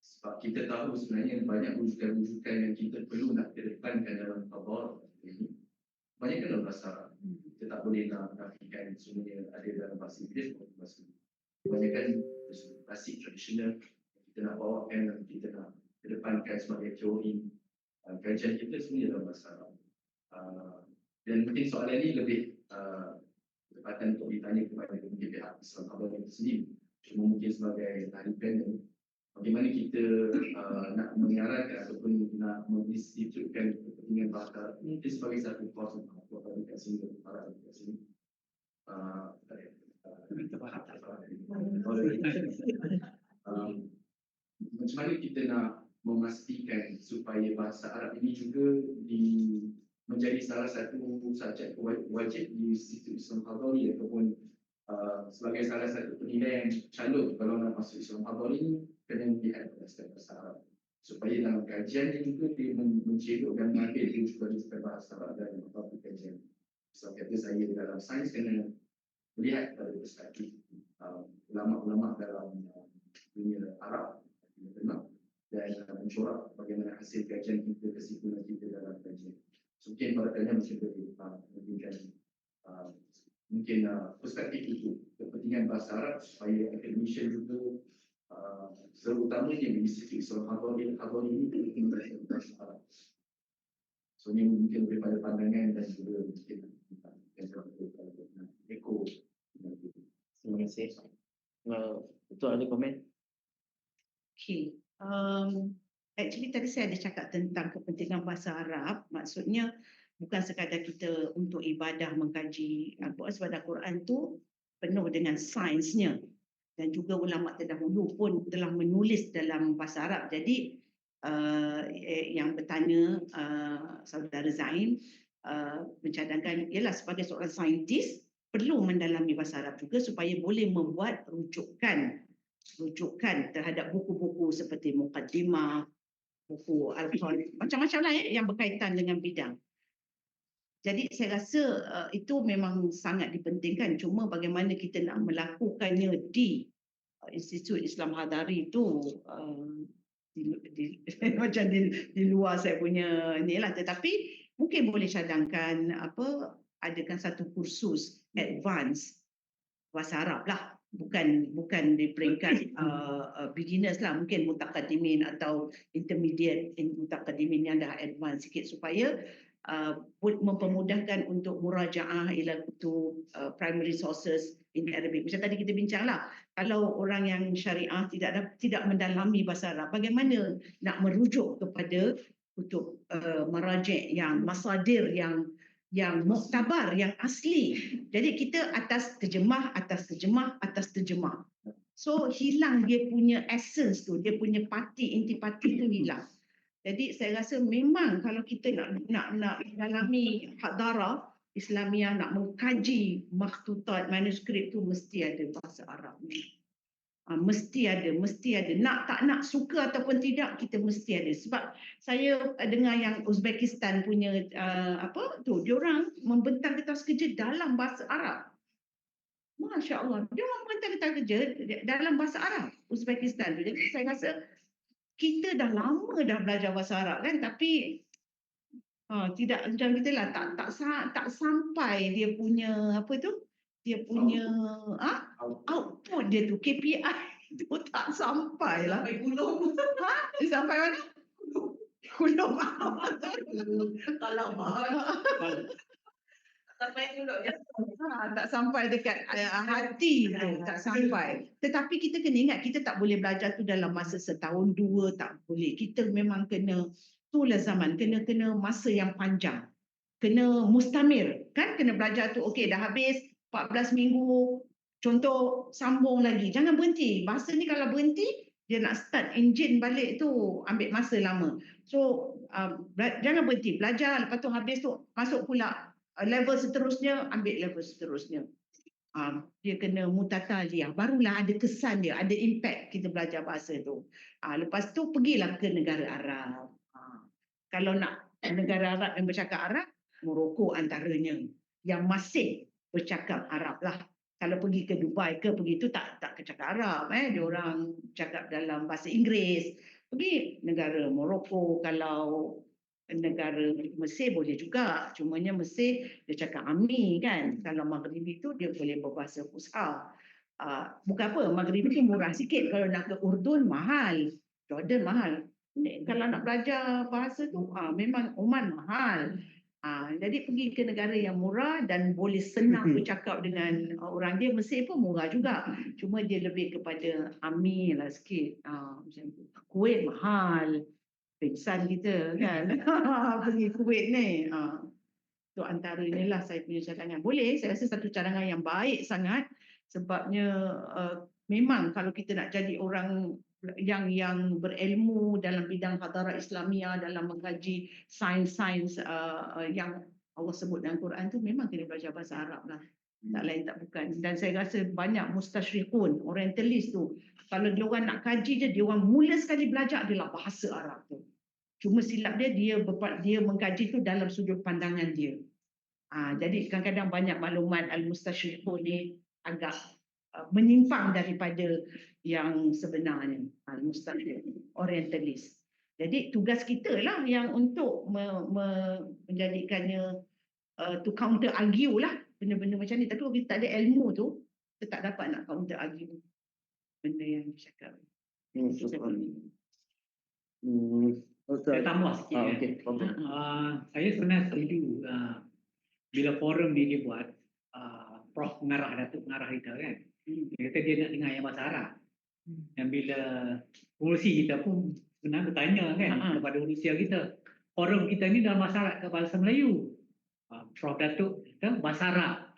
Sebab kita tahu sebenarnya banyak rujukan-rujukan yang kita perlu nak kedepankan dalam Hadari ini banyak dalam bahasa Arab. Kita tak boleh nak nafikan semuanya ada dalam bahasa Inggeris maupun bahasa Melayu. Kebanyakan klasik tradisional kita nak bawakan dan kita nak kedepankan sebagai teori kajian kita sebenarnya dalam bahasa Arab. Dan mungkin soalan ini lebih tempatan untuk ditanya kepada mungkin pihak Islam Hadari itu sendiri. Cuma mungkin sebagai ahli panel, bagaimana kita nak mengarahkan ataupun nak menginstitutkan kepentingan bahasa ini sebagai satu kos untuk kat sini, para kat sini. Macam mana kita nak memastikan supaya bahasa Arab ini juga menjadi salah satu subjek wajib di Institut Islam Hadari ataupun sebagai salah satu penilaian calon kalau nak masuk Islam Hadari kena melihat berdasarkan bahasa Arab supaya dalam kajian ini juga dia mencedok dan mengambil juga bahasa Arab dan apa-apa kajian. Sebab kata saya dalam sains kena melihat dari perspektif ulama-ulama dalam dunia Arab dan mencorak bagaimana hasil kajian kita, kesimpulan kita dalam kajian. So, mungkin barakahnya macam itu mungkin perspektif itu kepentingan bahasa Arab supaya academician juga terutamanya di Institut Islam Hadari ini penting bahasa Arab. So ini mungkin daripada pandangan dan juga mungkin Eko. Terima kasih. Betul ada komen? Okay. Actually tadi saya ada cakap tentang kepentingan bahasa Arab. Maksudnya bukan sekadar kita untuk ibadah mengkaji Al-Quran, sebab Al-Quran tu penuh dengan sainsnya. Dan juga ulama terdahulu pun telah menulis dalam bahasa Arab. Jadi yang bertanya saudara Zain mencadangkan ialah sebagai seorang saintis perlu mendalami bahasa Arab juga supaya boleh membuat rujukan terhadap buku-buku seperti Muqaddimah, buku Al-Quran, macam-macam lah yang berkaitan dengan bidang. Jadi saya rasa itu memang sangat dipentingkan. Cuma bagaimana kita nak melakukannya di Institut Islam Hadari itu macam di luar saya punya inilah. Tetapi mungkin boleh cadangkan adakan satu kursus advance bahasa Arab lah. Bukan di peringkat beginners lah, mungkin mutakadimin atau intermediate mutakadimin yang dah advance sikit supaya mempermudahkan untuk murajaah ila kutub primary sources in Arabic. Macam tadi kita bincang lah, kalau orang yang syariah tidak mendalami bahasa Arab, bagaimana nak merujuk kepada kutub maraji' yang masadir yang muktabar, yang asli. Jadi kita atas terjemah. So hilang dia punya essence tu, dia punya intipati tu hilang. Jadi saya rasa memang kalau kita nak dalami hadara Islamiah, nak mengkaji makhtutat manuskrip tu mesti ada bahasa Arab ni. Mesti ada. Tak nak suka ataupun tidak, kita mesti ada. Sebab saya dengar yang Uzbekistan punya diorang membentang kertas kerja dalam bahasa Arab. Masya Allah, diorang membentang kertas kerja dalam bahasa Arab Uzbekistan tu. Jadi saya rasa kita dah lama dah belajar bahasa Arab kan, tapi tidak macam kita lah, tak sampai dia punya output dia tu, KPI tu tak sampai lah. Sampai gulung. Dia sampai mana? Gulung. Kalau sampai gulung ya. Tak sampai dekat hati tu, tak sampai. Tetapi kita kena ingat, kita tak boleh belajar tu dalam masa setahun, dua, tak boleh. Kita memang kena itulah zaman, kena masa yang panjang. Kena mustamir, kan? Kena belajar tu, okey dah habis 14 minggu, contoh sambung lagi. Jangan berhenti. Bahasa ni kalau berhenti, dia nak start engine balik tu ambil masa lama. So jangan berhenti. Belajar, lepas tu habis tu masuk pula level seterusnya, ambil level seterusnya. Dia kena mutataliyah. Barulah ada kesan dia, ada impact kita belajar bahasa tu. Lepas tu pergilah ke negara Arab. Kalau nak negara Arab yang bercakap Arab, Morocco antaranya yang masih bercakap Arab lah. Kalau pergi ke Dubai ke pergi tu tak cakap Arab, dia orang cakap dalam bahasa Inggeris. Pergi negara Morocco, kalau negara Mesir boleh juga, cumanya Mesir dia cakap Ami kan. Kalau Maghribi tu dia boleh berbahasa Fusha. Bukan apa, Maghribi tu murah sikit, kalau nak ke Urdun mahal, Jordan mahal. Kalau nak belajar bahasa tu memang Oman mahal. Jadi pergi ke negara yang murah dan boleh senang bercakap dengan orang dia. Mesir pun murah juga, cuma dia lebih kepada Ami lah sikit. Macam tu. Kuwait mahal, pingsan kita kan. Pergi Kuwait ni. Tu antara inilah saya punya cadangan. Boleh, saya rasa satu cadangan yang baik sangat, sebabnya memang kalau kita nak jadi orang yang berilmu dalam bidang hadarat Islamiah, dalam mengkaji sains-sains yang Allah sebut dalam Quran tu, memang kena belajar bahasa Arab lah. Tak lain tak bukan. Dan saya rasa banyak mustasyrikun, orientalis tu, kalau dia orang nak kaji je, dia orang mula sekali belajar adalah bahasa Arab tu. Cuma silap dia mengkaji tu dalam sudut pandangan dia. Jadi kadang-kadang banyak maklumat al-mustasyrikun ni agak menyimpang daripada yang sebenarnya, al-mustasyrik, orientalis. Jadi tugas kita lah yang untuk menjadikannya to counter argue lah benda-benda macam ni. Tapi kalau kita tak ada ilmu tu, kita tak dapat nak counter argue benda yang dicakap. Saya tambah sikit. Okay. Saya sebenarnya setuju bila forum ni dibuat, Prof mengarah, Datuk mengarah kita kan. Dia kata dia nak dengar yang bahasa Arab. Dan bila pengurusi kita pun sebenarnya bertanya kan kepada urusia kita, forum kita ni dalam bahasa Arab ke bahasa Melayu? Prof Datuk kata bahasa Arab.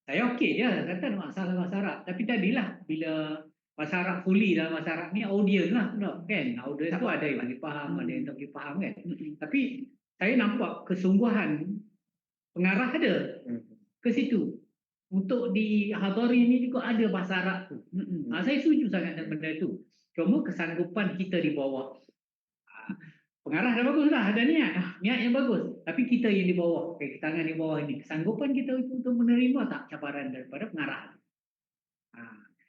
Saya okey je, kata ada masalah bahasa Arab. Tapi tadilah bila bahasa Arab fully dalam bahasa Arab ni audience lah kan. Audience tu ada yang boleh faham, ada yang tak boleh faham kan. Tapi saya nampak kesungguhan pengarah ada ke situ. Untuk di Hadari ni juga ada bahasa Arab tu. Saya setuju sangat dengan benda tu. Cuma kesanggupan kita di bawah. Pengarah dah bagus lah, ada niat yang bagus. Tapi kita yang di bawah, kaki tangan di bawah ini, kesanggupan kita untuk menerima tak cabaran daripada pengarah.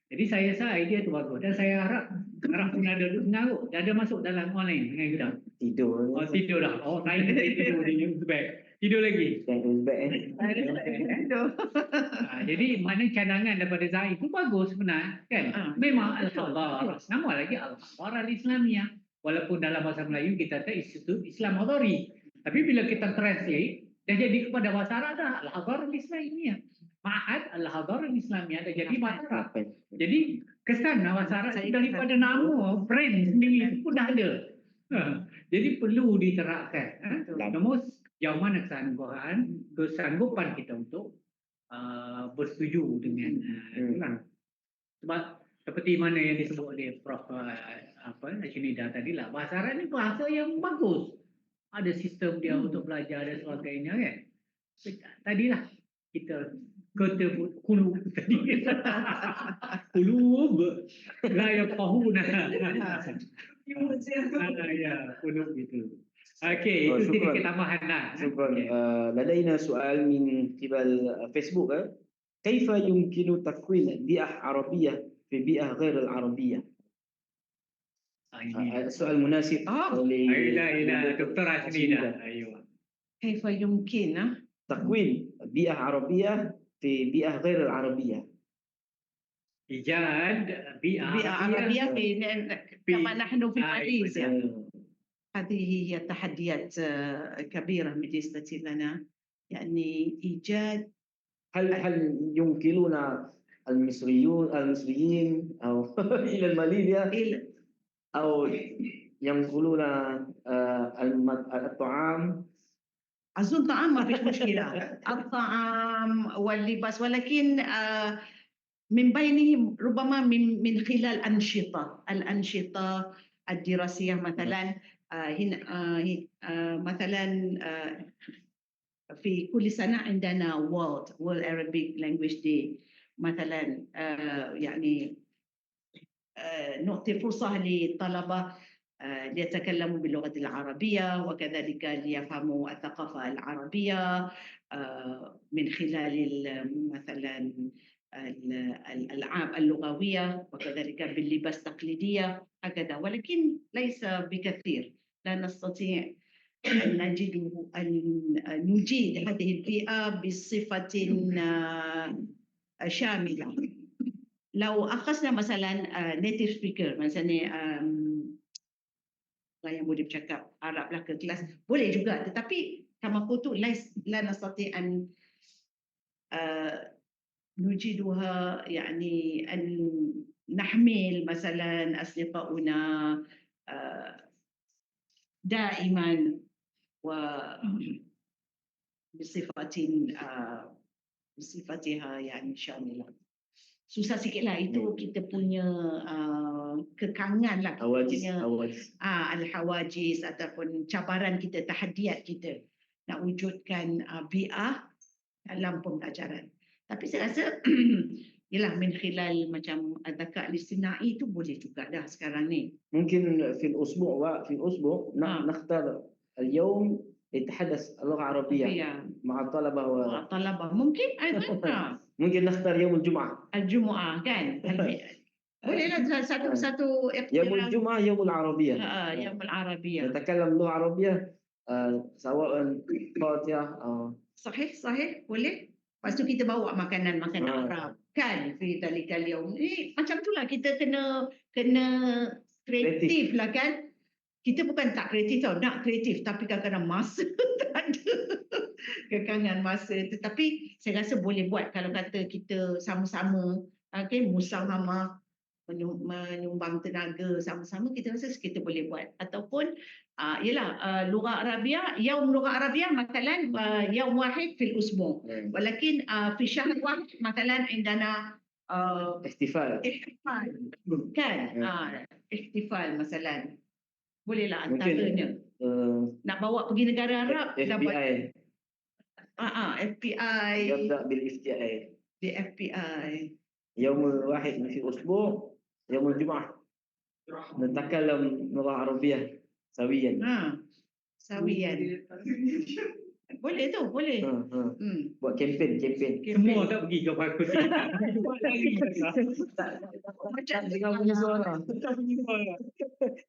Jadi saya rasa idea tu bagus. Dan saya harap pengarah pun ada mengarut. Dia ada masuk dalam online dengan kita. Tidur. Tidur dah. Saya tidur di Uzbek. Tidur lagi. Jadi mana cadangan daripada Zahid itu bagus sebenarnya kan. Memang Al-Hadar. Nama lagi Al-Hadar Al-Islamiyah. Walaupun dalam bahasa Melayu kita kata Institut Islam Hadari. Tapi bila kita translate, dah jadi kepada bahasa Arab dah Al-Hadar Al-Islamiyah. Ma'had Al-Hadar Al-Islamiyah dah jadi bahasa Arab. Jadi kesan bahasa Arab daripada nama brand sendiri pun dah ada. Jadi perlu diterapkan. Namun jauh mana kesanggupan kita untuk bersetuju dengan sebab seperti mana yang disebut oleh Prof Shinida tadi lah, bahasa Arab ni bahasa yang bagus, ada sistem dia untuk belajar dan sebagainya kan. Tadilah kita kulub tadi kulub la yafqahuna ya kulub gitu. Okey, itu sedikit tambahan lah. لدينا سؤال من قبل فيسبوك. كيف يمكن تكوين بيئة عربية في بيئة غير العربية؟ السؤال مناسب. دكتور عشرينة. أيوة. كيف يمكن تكوين بيئة عربية في بيئة غير العربية؟ إيجاد بيئة عربية كما نحن في باريس. هذه هي تحديات كبيرة بالنسبة لنا، يعني إيجاد. هل يمكننا المصريين أو إلى الماليزيا أو ينقلون الطعام؟ أظن طعام ما فيش مشكلة. الطعام واللباس، ولكن من بينهم ربما من خلال الأنشطة الدراسية مثلا. هنا مثلا في كل سنة عندنا World Arabic Language Day مثلا. يعني نعطي فرصة للطلبة يتكلم باللغة العربية وكذلك ليفهموا الثقافة العربية من خلال مثلا الألعاب اللغوية وكذلك باللباس التقليدية هكذا، ولكن ليس بكثير. لا نستطيع أن نجيد هذه البيئة بصفة شاملة. لو أخذنا مثلا native speaker مثلا yang boleh bercakap Arab lah ke kelas, boleh juga, tetapi kama qultu la nastati an نجدها يعني أن نحمل مثلا أصدقاؤنا دائما بصفتها يعني شاملة. Susah sikit lah, itu kita punya kekangan lah, al-hawajis ataupun cabaran kita, tahadiat kita nak wujudkan bi'ah dalam pembelajaran. Tapi saya rasa yalah min khilal macam adzakat al-istinai itu boleh juga dah sekarang ni. ممكن في الأسبوع نختار اليوم يتحدث اللغة العربية مع الطلبة الطلبة ممكن أيضا ممكن نختار يوم الجمعة kan. boleh lah satu يوم الجمعة يوم العربية يوم العربية نتكلم اللغة العربية سواء فاتحة صحيح boleh. Lepas tu kita bawa makanan Arab kan, fi talikal yaum ni macam itulah, kita kena kreatif lah kan. Kita bukan tak kreatif tau, nak kreatif, tapi kadang-kadang masa tak ada, kekangan masa. Tetapi saya rasa boleh buat kalau kata kita sama-sama musahamah, menyumbang tenaga sama-sama, kita rasa kita boleh buat. Ataupun lugha Arabia, yaum lugha Arabia مثلا يوم واحد في الأسبوع ولكن في شهر واحد مثلا عندنا احتفال kan, ihtifal مثلا bolehlah antaranya. Nak bawa pergi negara Arab FBI FBI يبدأ بالFTI FBI يوم واحد في الأسبوع يوم الجمعة نتكلم لغة عربية سويا. Sawian. Boleh tu, boleh. Buat kempen. Semua tak pergi ke bagus. Dengan punya suara.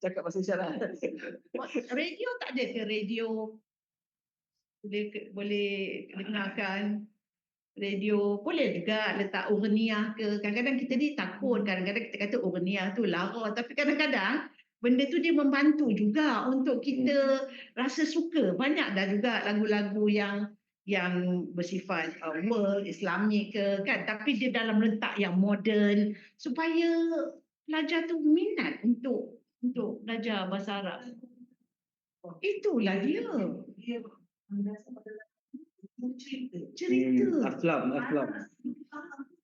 Cakap bahasa isyarat. Radio tak ada ke radio? Boleh dengarkan radio, boleh juga letak urniah ke. Kadang-kadang kita ni takut, kadang-kadang kita kata urniah tu lara, tapi kadang-kadang benda tu dia membantu juga untuk kita rasa suka. Banyak dah juga lagu-lagu yang bersifat world Islamik ke kan, tapi dia dalam letak yang moden supaya pelajar tu minat untuk belajar bahasa Arab. Itulah dia. Cerita. Aflam.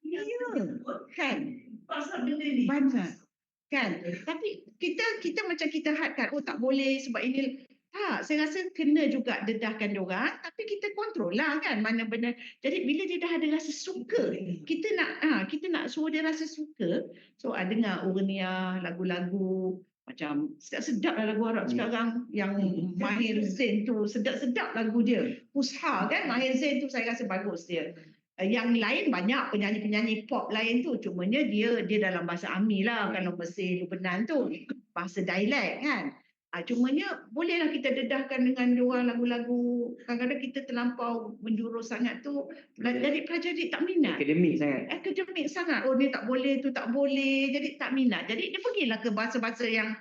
Ya, kan. Pasal benda ni. Banyak. Kan, tapi kita macam kita hadkan, tak boleh sebab ini. Tak, saya rasa kena juga dedahkan diorang, tapi kita kontrol lah kan mana benar. Jadi bila dia dah ada rasa suka, kita nak suruh dia rasa suka. So dengar urniah, lagu-lagu macam sedap-sedap lah lagu Arab sekarang yang Mahir Zain tu, sedap-sedap lagu dia. Fusha kan, Mahir Zain tu saya rasa bagus dia. Yang lain banyak penyanyi-penyanyi pop lain tu, cumanya dia dalam bahasa Ami lah, kalau Mesir, Lebanon tu bahasa dialek kan. Cumanya bolehlah kita dedahkan dengan diorang lagu-lagu. Kadang-kadang kita terlampau menjurus sangat tu, jadi pelajar dia tak minat. Akademik sangat. Oh ni tak boleh, tu tak boleh, jadi tak minat. Jadi dia pergilah ke bahasa-bahasa yang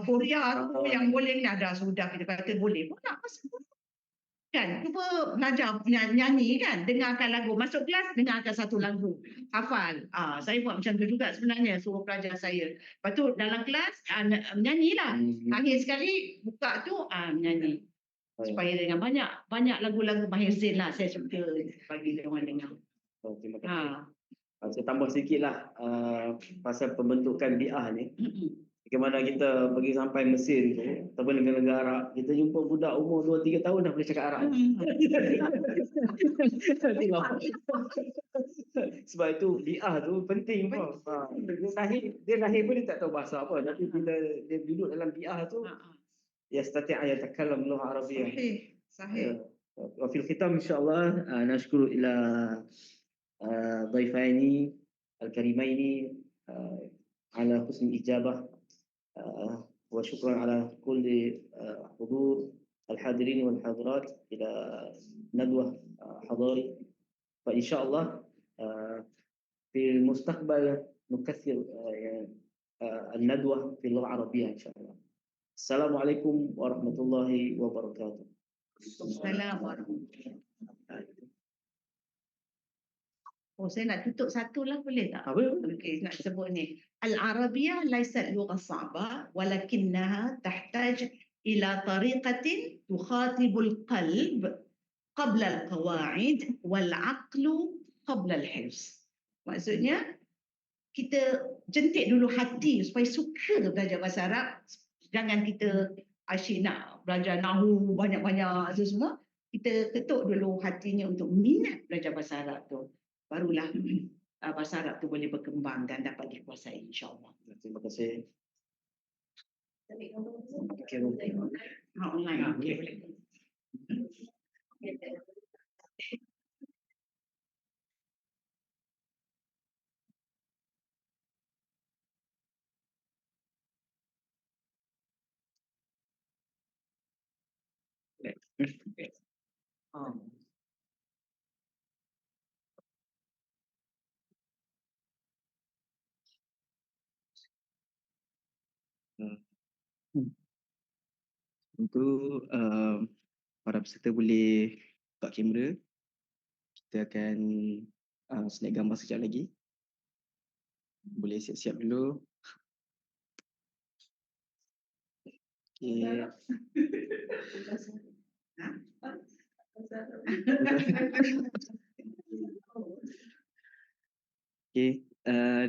Korea tu yang boleh ni, ada sudah kita kata boleh. Nak bahasa kan, cuba belajar nyanyi kan, dengarkan lagu, masuk kelas dengarkan satu lagu, hafal. Saya buat macam tu juga sebenarnya, suruh pelajar saya. Lepas tu dalam kelas menyanyilah. Akhir sekali buka tu menyanyi. Supaya dengan banyak lagu-lagu Mahir Zain lah saya suka bagi orang dengar. Terima kasih. Saya tambah sikit lah pasal pembentukan bi'ah ni. Bagaimana kita pergi sampai Mesir tu, ataupun negara-negara Arab, kita jumpa budak umur 2-3 tahun dah boleh cakap Arab. Sebab itu bi'ah tu penting pun. Dia lahir pun dia tak tahu bahasa apa. Tapi bila dia duduk dalam bi'ah tu, يستطيع أن يتكلم لغة عربية. صحيح صحيح. وفي الختام إن شاء الله نشكر إلى ضيفين الكريمين على حسن الإجابة وشكرا على كل حضور الحاضرين والحاضرات إلى ندوة حضاري. فإن شاء الله في المستقبل نكثر الندوة في اللغة العربية إن شاء الله. السلام عليكم ورحمة الله وبركاته. Assalamualaikum. Oh, saya nak tutup satu lah, boleh tak? Apa? Okey, nak sebut ni. Al-Arabiyyah laysat lugha صعبة ولكنها تحتاج إلى طريقة تخاطب القلب قبل القواعد والعقل قبل الحفظ. Maksudnya, kita jentik dulu hati supaya suka belajar bahasa Arab. Jangan kita asyik nak belajar nahu banyak-banyak tu semua. Kita ketuk dulu hatinya untuk minat belajar bahasa Arab tu. Barulah bahasa Arab tu boleh berkembang dan dapat dikuasai, insyaAllah. Terima kasih. Online. Okey. Boleh. Untuk para peserta boleh buka kamera. Kita akan select gambar sekejap lagi. Boleh siap-siap dulu. Okay. Okay.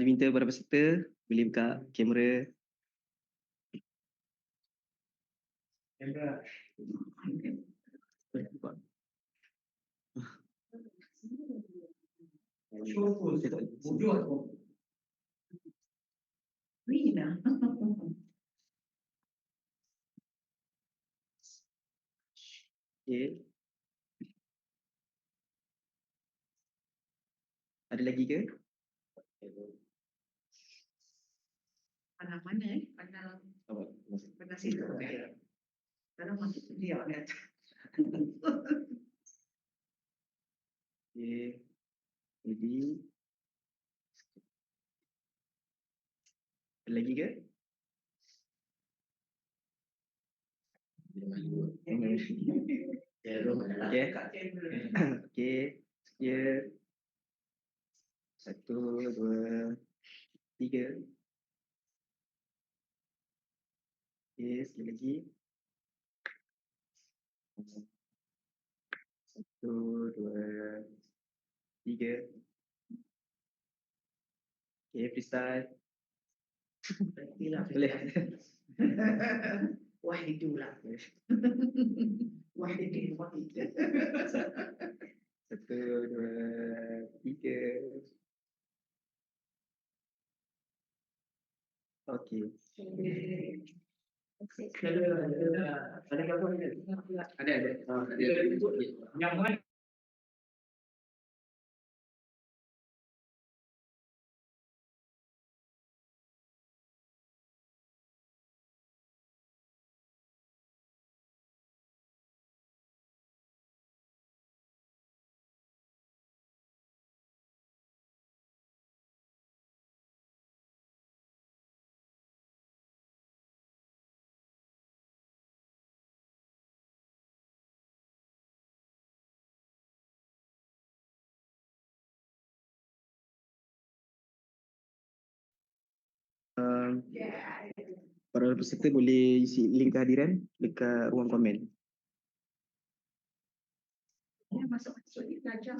Diminta para peserta boleh buka kamera. Rina. Okay. Ada lagi ke? Pandang mana Pandang situ. Sekarang masuk dia ni. Okay. Ready. Ada lagi ke? Okay. Okay. Sekian. 1, 2, 3. Okay, sekali lagi. 1, 2, 3. Okay, freestyle. Boleh. Wahidulah. Wahidin. 1, 2, 3. Okay. Ada gambar ni? Ada. Yang mana? Para peserta boleh isi link kehadiran dekat ruang komen. Masuk ni belajar.